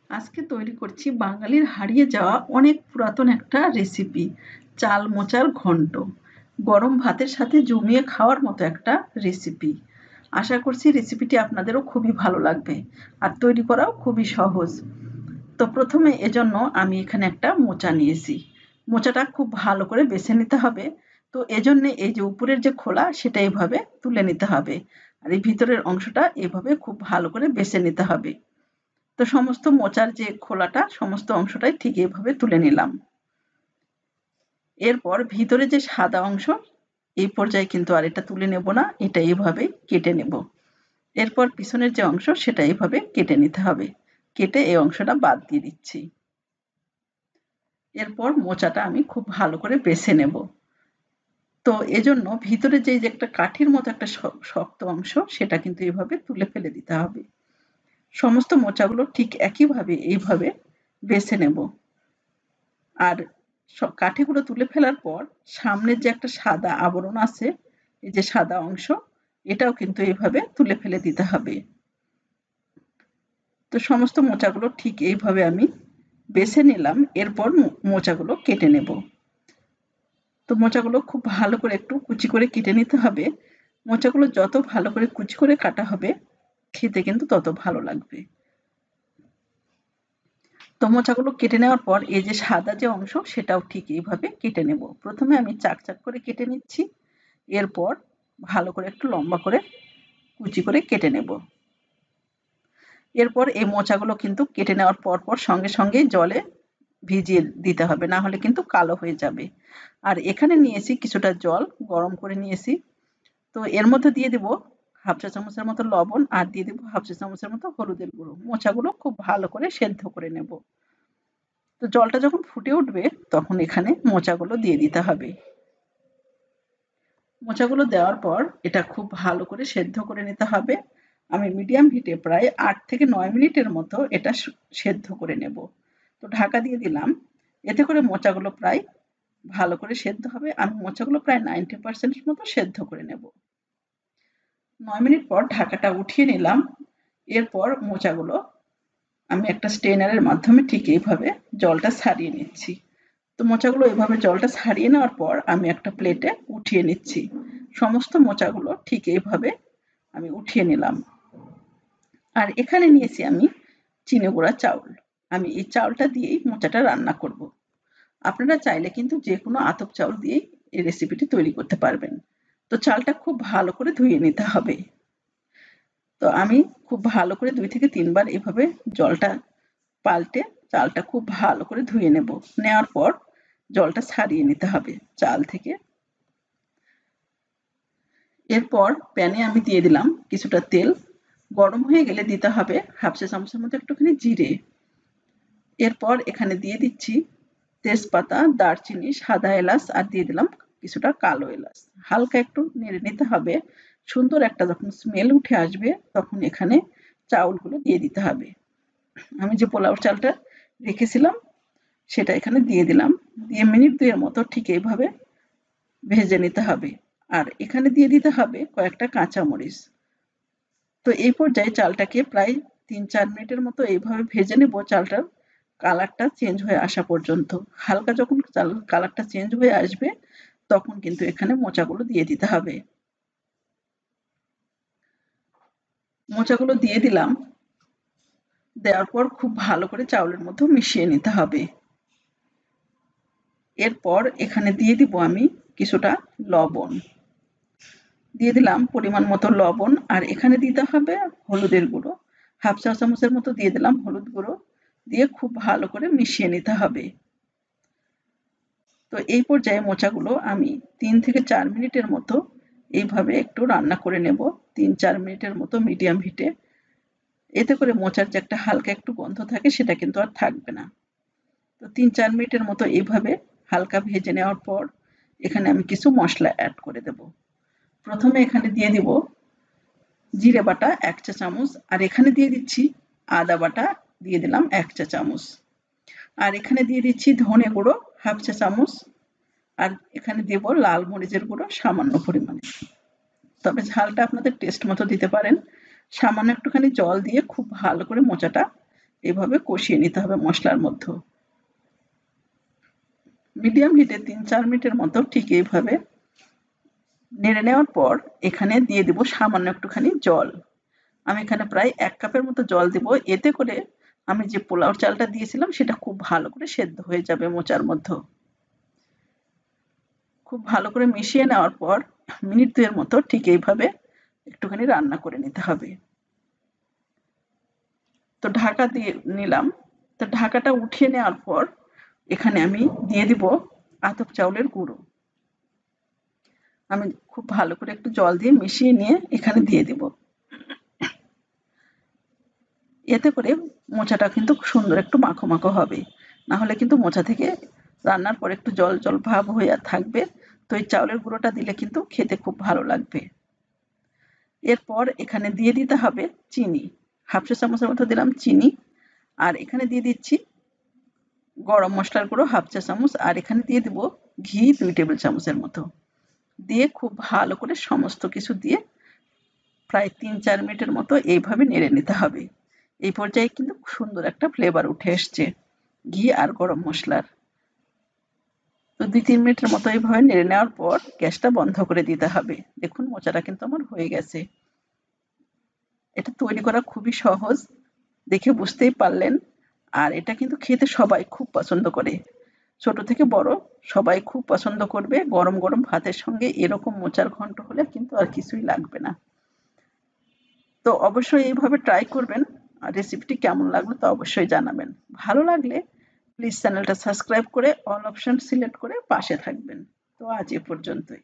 আজকে তৈরি করছি বাঙালির হারিয়ে যাওয়া অনেক পুরাতন একটা রেসিপি, চাল মোচার ঘন্ট। গরম ভাতের সাথে জমিয়ে খাওয়ার মতো একটা রেসিপি। আশা করছি রেসিপিটি আপনাদেরও খুবই ভালো লাগবে আর তৈরি করাও খুবই সহজ। তো প্রথমে এজন্য আমি এখানে একটা মোচা নিয়েছি। মোচাটা খুব ভালো করে বেছে নিতে হবে। তো এজন্য এই যে উপরের যে খোলা সেটা এইভাবে তুলে নিতে হবে। আর এই ভিতরের অংশটা এভাবে খুব ভালো করে বেছে নিতে হবে। তো সমস্ত মোচার যে খোলাটা সমস্ত অংশটাই ঠিক এভাবে তুলে নিলাম। এরপর ভিতরে যে সাদা অংশ এই পর্যায়ে কিন্তু আর এটা তুলে নেব না, এটা এইভাবেই কেটে নেব। এরপর পিছনের যে অংশ সেটা এইভাবে কেটে নিতে হবে। কেটে এই অংশটা বাদ দিয়ে দিচ্ছি। এরপর মোচাটা আমি খুব ভালো করে বেছে নেব। তো এজন্য ভিতরে যে একটা কাঠির মতো একটা শক্ত অংশ সেটা কিন্তু এইভাবে তুলে ফেলে দিতে হবে। সমস্ত মোচাগুলো ঠিক একইভাবে এইভাবে বেছে নেব। আর কাঠিগুলো তুলে ফেলার পর সামনের যে একটা সাদা আবরণ আছে, এই যে সাদা অংশ, এটাও কিন্তু এইভাবে তুলে ফেলে দিতে হবে। তো সমস্ত মোচাগুলো ঠিক এইভাবে আমি বেছে নিলাম। এরপর মোচাগুলো কেটে নেব। তো মোচাগুলো খুব ভালো করে একটু কুচি করে কেটে নিতে হবে। মোচাগুলো যত ভালো করে কুচি করে কাটা হবে খেতে কিন্তু তত ভালো লাগবে। তো মোচাগুলো কেটে নেওয়ার পর এই যে সাদা যে অংশ সেটাও ঠিক এইভাবে কেটে নেব। প্রথমে আমি চাক চাক করে কেটে নিচ্ছি। এরপর ভালো করে একটু লম্বা করে কুচি করে কেটে নেব। এরপর এই মোচাগুলো কিন্তু কেটে নেওয়ার পর সঙ্গে সঙ্গে জলে ভিজিয়ে দিতে হবে, না হলে কিন্তু কালো হয়ে যাবে। আর এখানে নিয়েছি কিছুটা জল গরম করে নিয়েছি। তো এর মধ্যে দিয়ে দেব হাফ চা চামচের মতো লবণ আর দিয়ে দেব হাফ চা চামচের মতো হলুদের গুঁড়ো। মোচাগুলো খুব ভালো করে সেদ্ধ করে নেব। তো জলটা যখন ফুটে উঠবে তখন এখানে মোচাগুলো দিয়ে দিতে হবে। মোচাগুলো দেওয়ার পর এটা খুব ভালো করে সেদ্ধ করে নিতে হবে। আমি মিডিয়াম হিটে প্রায় ৮ থেকে ৯ মিনিটের মতো এটা সেদ্ধ করে নেব। তো ঢাকা দিয়ে দিলাম। এতে করে মোচাগুলো প্রায় ভালো করে সেদ্ধ হবে। আমি মোচাগুলো প্রায় 90% মতো সেদ্ধ করে নেব। ৯ মিনিট পর ঢাকাটা উঠিয়ে নিলাম। এরপর মোচাগুলো আমি একটা স্ট্রেনারের মাধ্যমে ঠিক এইভাবে জলটা ছাড়িয়ে নিচ্ছি। তো মোচাগুলো এভাবে জলটা ছাড়িয়ে নেওয়ার পর আমি একটা প্লেটে উঠিয়ে নিচ্ছি। সমস্ত মোচাগুলো ঠিক এইভাবে আমি উঠিয়ে নিলাম। আর এখানে নিয়েছি আমি চিনি গুঁড়া চাউল। আমি এই চাউলটা দিয়েই মোচাটা রান্না করব। আপনারা চাইলে কিন্তু যে কোনো আতপ চাউল দিয়েই এই রেসিপিটি তৈরি করতে পারবেন। তো চালটা খুব ভালো করে ধুয়ে নিতে হবে। তো আমি খুব ভালো করে ২ থেকে ৩ বার এভাবে জলটা পাল্টে চালটা খুব ভালো করে ধুয়ে নেব। নেওয়ার পর জলটা ছাড়িয়ে নিতে হবে চাল থেকে। এরপর প্যানে আমি দিয়ে দিলাম কিছুটা তেল। গরম হয়ে গেলে দিতে হবে হাফ চা চামচের মতো একটুখানি জিরে। এরপর এখানে দিয়ে দিচ্ছি তেজপাতা, দারচিনি, সাদা এলাচ আর দিয়ে দিলাম কিছুটা কালো এলাচ। হালকা একটু নেড়ে নিতে হবে। সুন্দর একটা যখন স্মেল উঠে আসবে তখন এখানে চাউলগুলো দিয়ে দিতে হবে। আমি যে পোলাও চালটা রেখেছিলাম সেটা এখানে দিয়ে দিলাম। দিয়ে মিনিট ২ এর মতো ঠিক এইভাবে ভেজে নিতে হবে। আর এখানে দিয়ে দিতে হবে কয়েকটা কাঁচামরিচ। তো এই পর্যায়ে চালটাকে প্রায় ৩-৪ মিনিটের মতো এইভাবে ভেজে নেব চালটার কালারটা চেঞ্জ হয়ে আসা পর্যন্ত। হালকা যখন কালারটা চেঞ্জ হয়ে আসবে তখন কিন্তু এখানে মোচাগুলো দিয়ে দিতে হবে। মোচাগুলো দিয়ে দিলাম। দেওয়ার পর খুব ভালো করে চাউলের মধ্যে মিশিয়ে নিতে হবে। এরপর এখানে দিয়ে দিব আমি কিছুটা লবণ। দিয়ে দিলাম পরিমাণ মতো লবণ আর এখানে দিতে হবে হলুদের গুঁড়ো। হাফ চা চামচের মতো দিয়ে দিলাম হলুদ গুঁড়ো। দিয়ে খুব ভালো করে মিশিয়ে নিতে হবে। তো এই পর্যায়ে মোচাগুলো আমি ৩ থেকে ৪ মিনিটের মতো এইভাবে একটু রান্না করে নেব। ৩-৪ মিনিটের মতো মিডিয়াম হিটে। এতে করে মোচার যে একটা হালকা একটু গন্ধ থাকে সেটা কিন্তু আর থাকবে না। তো ৩-৪ মিনিটের মতো এইভাবে হালকা ভেজে নেওয়ার পর এখানে আমি কিছু মশলা অ্যাড করে দেব। প্রথমে এখানে দিয়ে দিব জিরে বাটা ১ চা চামচ আর এখানে দিয়ে দিচ্ছি আদা বাটা দিয়ে দিলাম ১ চা চামচ। আর এখানে দিয়ে দিচ্ছি ধনে গুঁড়ো হাফ চা চামচ। আর এখানে দেব লাল মরিচের গুঁড়ো সামান্য পরিমাণে। তবে ঝালটা আপনাদের টেস্ট মতো দিতে পারেন। সামান্য একটুখানি জল দিয়ে খুব ভালো করে মোচাটা এভাবে কষিয়ে নিতে হবে মশলার মধ্যে। মিডিয়াম হিটে ৩-৪ মিনিটের মতো ঠিক এইভাবে নেড়ে নেওয়ার পর এখানে দিয়ে দেব সামান্য একটুখানি জল। আমি এখানে প্রায় ১ কাপের মতো জল দেব। এতে করে আমি যে পোলাও চালটা দিয়েছিলাম সেটা খুব ভালো করে সেদ্ধ হয়ে যাবে মোচার মধ্যে। খুব ভালো করে মিশিয়ে নেওয়ার পর মিনিট ২ এর মতো ঠিক এইভাবে একটুখানি রান্না করে নিতে হবে। তো ঢাকা দিয়ে নিলাম। তো ঢাকাটা উঠিয়ে নেওয়ার পর এখানে আমি দিয়ে দিব আতপ চাউলের গুঁড়ো। আমি খুব ভালো করে একটু জল দিয়ে মিশিয়ে নিয়ে এখানে দিয়ে দিব। এতে করে মোচাটা কিন্তু সুন্দর একটু মাখো মাখো হবে। না হলে কিন্তু মোচা থেকে রান্নার পর একটু জল জল ভাব হয়ে থাকবে। তো এই চাউলের গুঁড়োটা দিলে কিন্তু খেতে খুব ভালো লাগবে। এরপর এখানে দিয়ে দিতে হবে চিনি। 1/2 চা চামচের মতো দিলাম চিনি। আর এখানে দিয়ে দিচ্ছি গরম মশলার গুঁড়ো 1/2 চা চামচ। আর এখানে দিয়ে দিব ঘি ২ টেবিল চামচের মতো। দিয়ে খুব ভালো করে সমস্ত কিছু দিয়ে প্রায় ৩-৪ মিনিটের মতো এইভাবে নেড়ে নিতে হবে। এই পর্যায়ে কিন্তু সুন্দর একটা ফ্লেভার উঠে এসছে ঘি আর গরম মশলার। তো ২-৩ মিনিটের মতো এইভাবে নেড়ে নেওয়ার পর গ্যাসটা বন্ধ করে দিতে হবে। দেখুন মোচাটা কিন্তু আমার হয়ে গেছে। এটা তৈরি করা খুবই সহজ, দেখে বুঝতেই পারলেন। আর এটা কিন্তু খেতে সবাই খুব পছন্দ করে। ছোট থেকে বড় সবাই খুব পছন্দ করবে। গরম গরম ভাতের সঙ্গে এরকম মোচার ঘন্ট হলে কিন্তু আর কিছুই লাগবে না। তো অবশ্যই এইভাবে ট্রাই করবেন। আর রেসিপিটি কেমন লাগলো তা অবশ্যই জানাবেন। ভালো লাগলে প্লিজ চ্যানেলটা সাবস্ক্রাইব করে অল অপশন সিলেক্ট করে পাশে থাকবেন। তো আজ এ পর্যন্তই।